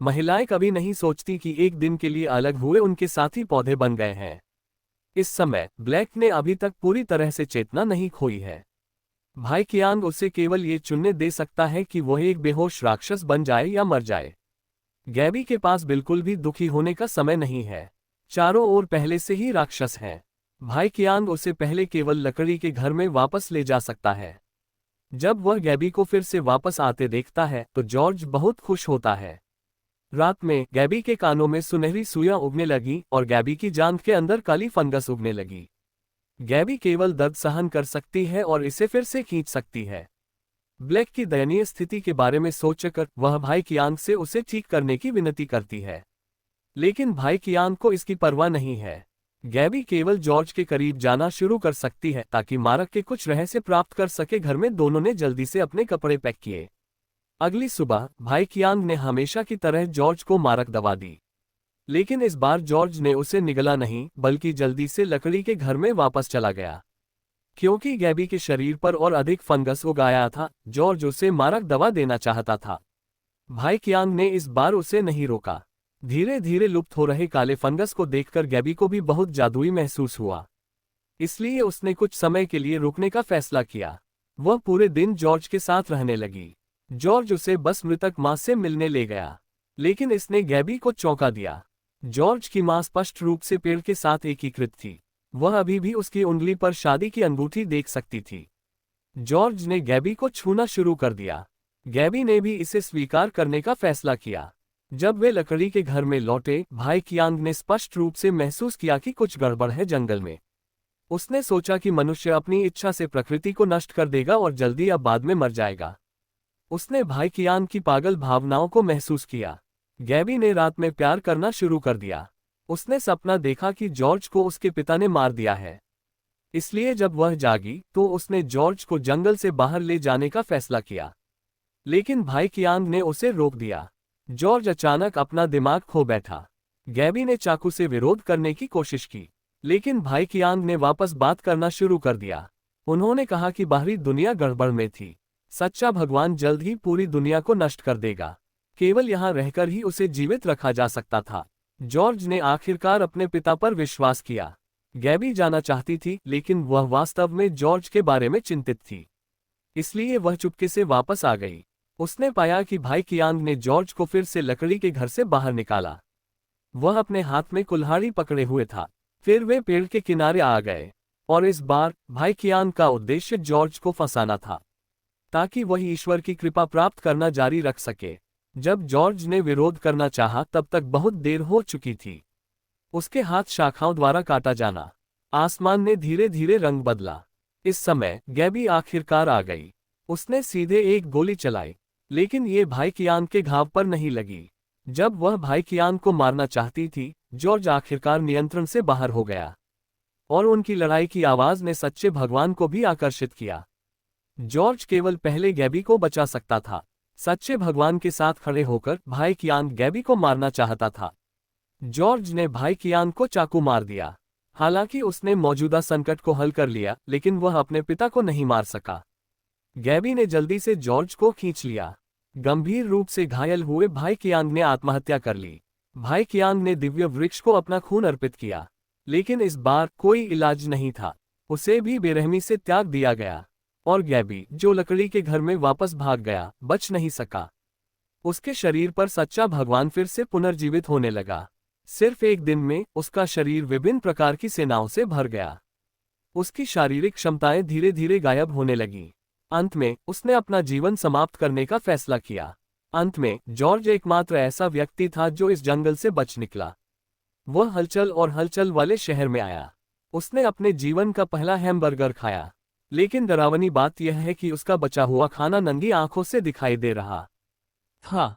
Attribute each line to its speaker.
Speaker 1: महिलाएं कभी नहीं सोचती कि एक दिन के लिए अलग हुए उनके साथी पौधे बन गए हैं। इस समय ब्लैक ने अभी तक पूरी तरह से चेतना नहीं खोई है। भाई कियांग उसे केवल ये चुनने दे सकता है कि वह एक बेहोश राक्षस बन जाए या मर जाए। गैबी के पास बिल्कुल भी दुखी होने का समय नहीं है। चारों ओर पहले से ही राक्षस हैं। भाई कियांग उसे पहले केवल लकड़ी के घर में वापस ले जा सकता है। जब वह गैबी को फिर से वापस आते देखता है तो जॉर्ज बहुत खुश होता है। रात में गैबी के कानों में सुनहरी सुइयां उगने लगी और गैबी की जांघ के अंदर काली फंगस उगने लगी। गैबी केवल दर्द सहन कर सकती है और इसे फिर से खींच सकती है। ब्लैक की दयनीय स्थिति के बारे में सोचकर वह भाई कियांग से उसे ठीक करने की विनती करती है, लेकिन भाई कियांग को इसकी परवाह नहीं है। गैबी केवल जॉर्ज के करीब जाना शुरू कर सकती है ताकि मारक के कुछ रहस्य प्राप्त कर सके। घर में दोनों ने जल्दी से अपने कपड़े पैक किए। अगली सुबह भाई कियांग ने हमेशा की तरह जॉर्ज को मारक दवा दी, लेकिन इस बार जॉर्ज ने उसे निगला नहीं बल्कि जल्दी से लकड़ी के घर में वापस चला गया। क्योंकि गैबी के शरीर पर और अधिक फंगस उग आया था, जॉर्ज उसे मारक दवा देना चाहता था। भाई कियांग ने इस बार उसे नहीं रोका। धीरे धीरे लुप्त हो रहे काले फंगस को देखकर गैबी को भी बहुत जादुई महसूस हुआ, इसलिए उसने कुछ समय के लिए रुकने का फैसला किया। वह पूरे दिन जॉर्ज के साथ रहने लगी। जॉर्ज उसे बस मृतक मां से मिलने ले गया, लेकिन इसने गैबी को चौंका दिया। जॉर्ज की मां स्पष्ट रूप से पेड़ के साथ एकीकृत थी। वह अभी भी उसकी उंगली पर शादी की अंगूठी देख सकती थी। जॉर्ज ने गैबी को छूना शुरू कर दिया। गैबी ने भी इसे स्वीकार करने का फैसला किया। जब वे लकड़ी के घर में लौटे, भाई कियांग ने स्पष्ट रूप से महसूस किया कि कुछ गड़बड़ है जंगल में। उसने सोचा कि मनुष्य अपनी इच्छा से प्रकृति को नष्ट कर देगा और जल्दी या बाद में मर जाएगा। उसने भाई कियांग की पागल भावनाओं को महसूस किया। गैबी ने रात में प्यार करना शुरू कर दिया। उसने सपना देखा कि जॉर्ज को उसके पिता ने मार दिया है, इसलिए जब वह जागी तो उसने जॉर्ज को जंगल से बाहर ले जाने का फैसला किया, लेकिन भाई कियांग ने उसे रोक दिया। जॉर्ज अचानक अपना दिमाग खो बैठा। गैबी ने चाकू से विरोध करने की कोशिश की, लेकिन भाई कियांग ने वापस बात करना शुरू कर दिया। उन्होंने कहा कि बाहरी दुनिया गड़बड़ में थी। सच्चा भगवान जल्द ही पूरी दुनिया को नष्ट कर देगा। केवल यहाँ रहकर ही उसे जीवित रखा जा सकता था। जॉर्ज ने आखिरकार अपने पिता पर विश्वास किया। गैबी जाना चाहती थी, लेकिन वह वास्तव में जॉर्ज के बारे में चिंतित थी, इसलिए वह चुपके से वापस आ गई। उसने पाया कि भाई कियांग ने जॉर्ज को फिर से लकड़ी के घर से बाहर निकाला। वह अपने हाथ में कुल्हाड़ी पकड़े हुए था। फिर वे पेड़ के किनारे आ गए, और इस बार भाई कियांग का उद्देश्य जॉर्ज को फंसाना था, ताकि वह ईश्वर की कृपा प्राप्त करना जारी रख सके। जब जॉर्ज ने विरोध करना चाहा तब तक बहुत देर हो चुकी थी। उसके हाथ शाखाओं द्वारा काटा जाना। आसमान ने धीरे धीरे रंग बदला। इस समय गैबी आखिरकार आ गई। उसने सीधे एक गोली चलाई, लेकिन ये भाई कियांग के घाव पर नहीं लगी। जब वह भाई कियांग को मारना चाहती थी, जॉर्ज आखिरकार नियंत्रण से बाहर हो गया, और उनकी लड़ाई की आवाज ने सच्चे भगवान को भी आकर्षित किया। जॉर्ज केवल पहले गैबी को बचा सकता था। सच्चे भगवान के साथ खड़े होकर भाई कियांग गैबी को मारना चाहता था। जॉर्ज ने भाई कियांग को चाकू मार दिया। हालांकि उसने मौजूदा संकट को हल कर लिया, लेकिन वह अपने पिता को नहीं मार सका। गैबी ने जल्दी से जॉर्ज को खींच लिया। गंभीर रूप से घायल हुए भाई कियांग ने आत्महत्या कर ली। भाई कियांग ने दिव्य वृक्ष को अपना खून अर्पित किया, लेकिन इस बार कोई इलाज नहीं था। उसे भी बेरहमी से त्याग दिया गया, और गैबी, जो लकड़ी के घर में वापस भाग गया, बच नहीं सका। उसके शरीर पर सच्चा भगवान फिर से पुनर्जीवित होने लगा। सिर्फ एक दिन में उसका शरीर विभिन्न प्रकार की सेनाओं से भर गया। उसकी शारीरिक क्षमताएं धीरे धीरे गायब होने लगीं। अंत में उसने अपना जीवन समाप्त करने का फैसला किया। अंत में जॉर्ज एकमात्र ऐसा व्यक्ति था जो इस जंगल से बच निकला। वह हलचल और हलचल वाले शहर में आया। उसने अपने जीवन का पहला हैमबर्गर खाया, लेकिन डरावनी बात यह है कि उसका बचा हुआ खाना नंगी आंखों से दिखाई दे रहा था।